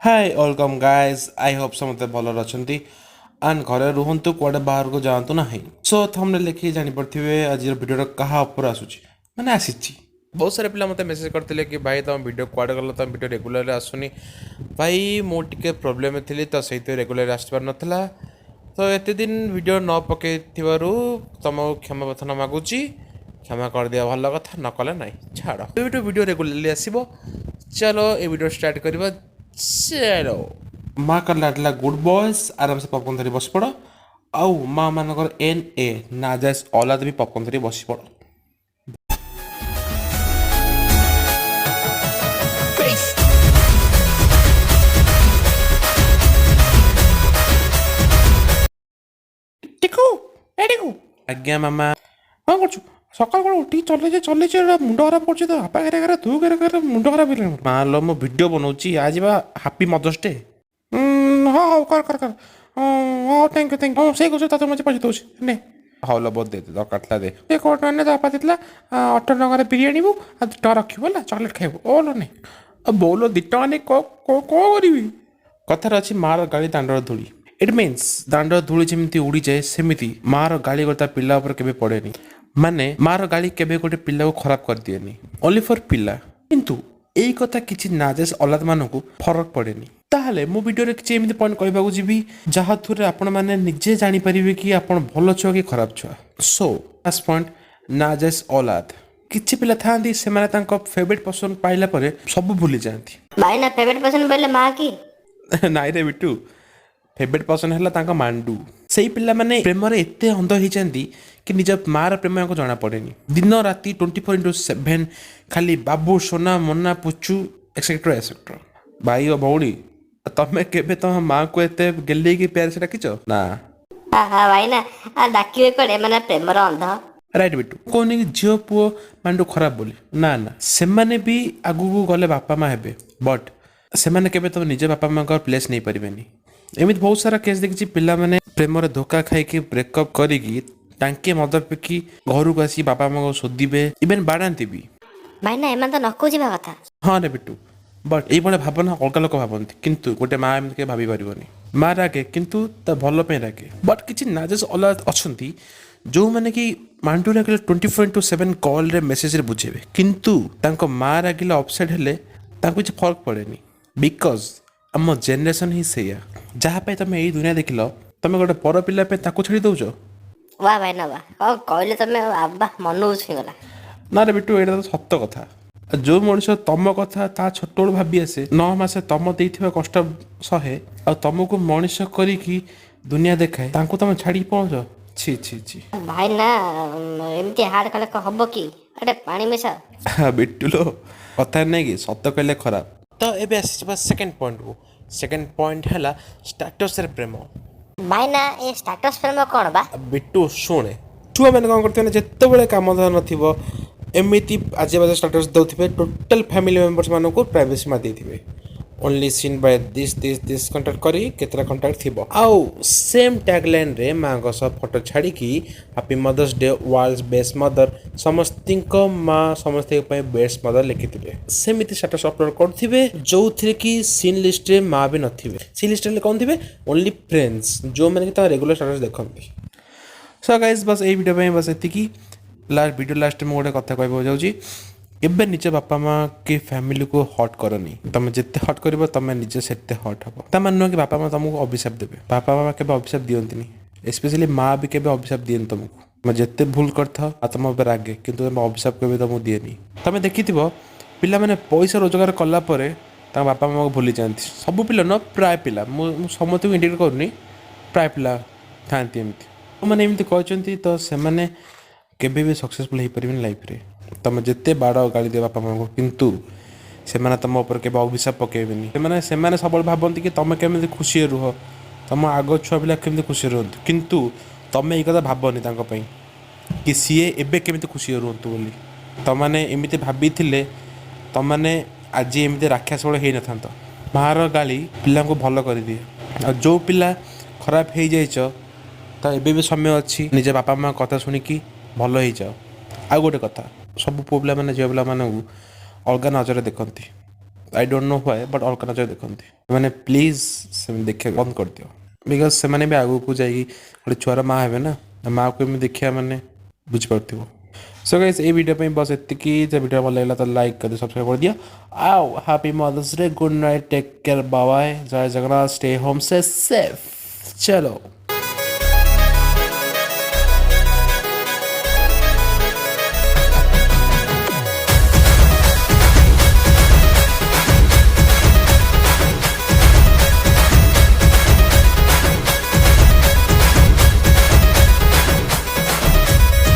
Hi welcome guys I hope समस्त भल अच्छी एंड घरे रुहतु कुआडे बाहर को जातु ना सो थंबनेल देखि जानि पड़थिबे आज वीडियो कहा ऊपर आसुची माने आसीची बहुत सारे पिला मते मेसेज करथिले कि भाई तुम वीडियो कुआडे गलो तुम वीडियो रेगुलर आसुनी भाई मो टिके प्रॉब्लम में थिली तो सहित रेगुलर आसपार नथला तो एते दिन वीडियो न पके थिबारु तुमको क्षमा प्रार्थना मागुची क्षमा कर दिया भल कथा न कले नाइ छाड़ वीडियो रेगुलरली आसीबो चलो ए वीडियो स्टार्ट करबा चलो माँ का लाडला गुड बॉयज आराम से पॉपकॉर्न धरी बस पड़ आउ माँ मानकर एन ए नाजायज औलाद भी पॉपकॉर्न धरी बस पड़ टिकू ए टिकू आज्ञा मामा कौन करछु सकाल को उठी चले मुंड खराब कर तो बापा घर तू घर मुंड खराब है माँ लो मो वीडियो बनाऊँ आज बा हापी मदर्स डे हाँ हाँ कर हाँ थैंक यू से कुछ तते मुझे पैसे दूसरी ने हाँ लो बहुत दे दरकार था दे ये कोट मैंने तो आपा देला 8 बिरियानी बो आ 2 रखिबो ला चॉकलेट खाइबो ओलो ने अब बोलो 2 टका ने को करिवि कथार अछि मार गाड़ी दांडर धूली इट मीन्स दांडर धूली जेमिति उड़ी जाए सेमिति मार गाड़ी गोटा पिला ऊपर केबे पड़ेनी माने मार गाड़ी केबे गोटे पिला को खराब कर दिएनी ओनली फॉर पिला किंतु एई कथा किछि नाजेस औलाद मानकु फरक पड़ेनी ताहले मो वीडियो रे किछि एमिति पॉइंट कहबाकू जीवी जहा थुरे आपण माने निजे जानि परिबे कि आपण भलो छुआ कि खराब छुआ सो फर्स्ट पॉइंट नाजेस औलाद किछि पिला थांदी से माने तांको फेवरेट पर्सन पाइला परे सब भूली जांती भाई ना फेवरेट पर्सन बोले माँ की नाइ रे बिट्टू फेवरेट पर्सन है तांका मांडू से पिला माने प्रेम रे एते अंध हो जांती कि निज मार प्रेम को जाना पड़ेनी दिन राति 24/7 खाली बाबू सोना मना पुचू एक्सेट्रा एक्सेट्रा भाई और भौणी तमे केबे तम माँ को एते गेले की प्यार से डाकिछ ना हाँ हाँ भाई ना आ डाकिबे कोडे माने प्रेमर अंध राइट बिट्टू कोनी कि झियो पुओ मांडू खराब बोली ना ना से माने भी आगु को गले बापा माँ हेबे बट से माने केबे तम निज बापा माँ का प्लेस नहीं परिबेनी एमित बहुत सारा केस देखिछि पिला माने प्रेम रे धोखा खाई के ब्रेकअप करिकी टांके मद पिकी घर को आसी बापा माँ को शोधिबे इवेन बाड़ांती भी भाई ना एमान तो नको जीवा कथा हाँ रे बिट्टू बट ये भावना अलग लोक भावती किंतु गोटे माँ एमती भाभी पारनी माँ रागे किंतु ता भल पे रागे बट किसी नाजेस औलाद अच्छी जो मैंने कि मांडू रागिले 24/7 कॉल रे मेसेज रे बुझेबे किंतु तांको माँ रागिले अपसेट हेले तांको किछि फर्क पड़ेनी बिकज आम जेनेरेशन ही सेया जहाँ पे तुम यही दुनिया देखिल तुम गोटे पर पिला पे ताको छाड़ी दौच वाह भाई ना वाह कहले तमे आबा मन छुईगला ना रे बिट्टू एटा तो सत्य कथा जो मनुष्य तम कथा ता छोट भावी आसे 9 मास तम देइथिबा कष्ट सहे आ तुमको मनुष्य करिकी दुनिया देखाए तांको तुम छाड़ी पहुंच छी छी छी भाई ना एमती हार्ड कले हबो की अरे पानी मिसा बिट्टू लो कथा नहीं कि सत्य कहले खराब तो एबे आसी सेकंड पॉइंट को सेकंड पॉइंट हैला स्टेटस रे प्रेम भाई ना ए स्टेटस प्रेम कोन बा बिट्टू शुणे छुआ मैंने कौन करते हैं जिते बड़े कम धार नथिबो एमिति आज बाजे स्टेटस दउथिबे टोटल फैमिली मेंबर्स मानको को प्राइवेसी मा देथिबे only seen by this contact करी केतरा कांटेक्ट थिबो आउ सेम टैगलाइन रे मां को सब फोटो छाड़ी की happy mother's Day world's best mother समस्तिंको मां समस्ते पे बेस्ट मदर लिखिथिबे सेमिति स्टेटस अपलोड करथिबे जो थ्रे की सीन लिस्ट रे मां भी नथिबे सीन लिस्ट रे कोन थिबे ओनली फ्रेंड्स जो माने की ता रेगुलर स्टेटस देखंती सो गाइज बस ये वीडियो में बस एतिकी लास्ट वीडियो लास्ट में गोटे कथा कहबो जाउची एबे निज बापा माँ के फैमिली को हट करनी तुम जिते हट कर तुम निजे से हट हम ता मान कि बापा माँ तुमको अभिशाप देवे बापा माँ के अभिशाप दिखती स्पेशली माँ भी केबे अभिशाप दिए तुमको तुम जिते भूल कर तुम रागे कि अभिशाप केबे तुमको दिएनी तुम देखि पिला माने पैसा रोजगार कला बापा माँ को भूली जाती सब पिला न प्राय पिला समस्त को इंडिकेट करूनी प्राय पिला था मैंने एमती कहते तो से केबे भी सक्सेसफुल हो पारे लाइफ रे तुम जिते बाड़ गाड़ी दे बापा माँ को किंतु से तुम ऊपर के अभिशाप पकेबेनि से सब भावती कि तुम केमी खुशी रुह तुम आग छुआ पिला केमी खुशी रुहतु किंतु तुम ये कथा भावनी कि सीए एबे केमी खुशी रुहतु बोली तुमने एमती भाभी तुमने आज एमती राक्षस बड़े हो न था मार गाली पिला को भल कर दिए आ जो पिला खराब हो जाइच तो एबे भी समय अच्छी निजे बापा माँ कथा शुणिकी भल हो जाओ आ गोटे कथा सब पुओ पिला माने झियो पिला मानू अलग नजर देखती I don't know why but Alka नजर देखते मैंने प्लीज से देखिए बंद कर दियो बिकज से भी आगू जाइए गोटे छुआर माँ हे ना माँ को देखिया मैंने बुझीपार सो गाइस ये वीडियो पे बस इतनी वीडियो भल लगा तो लाइक कर दियो सब्सक्राइब कर दियो आओ happy mother's day good night take care bye जय Jagannath stay home stay safe चलो।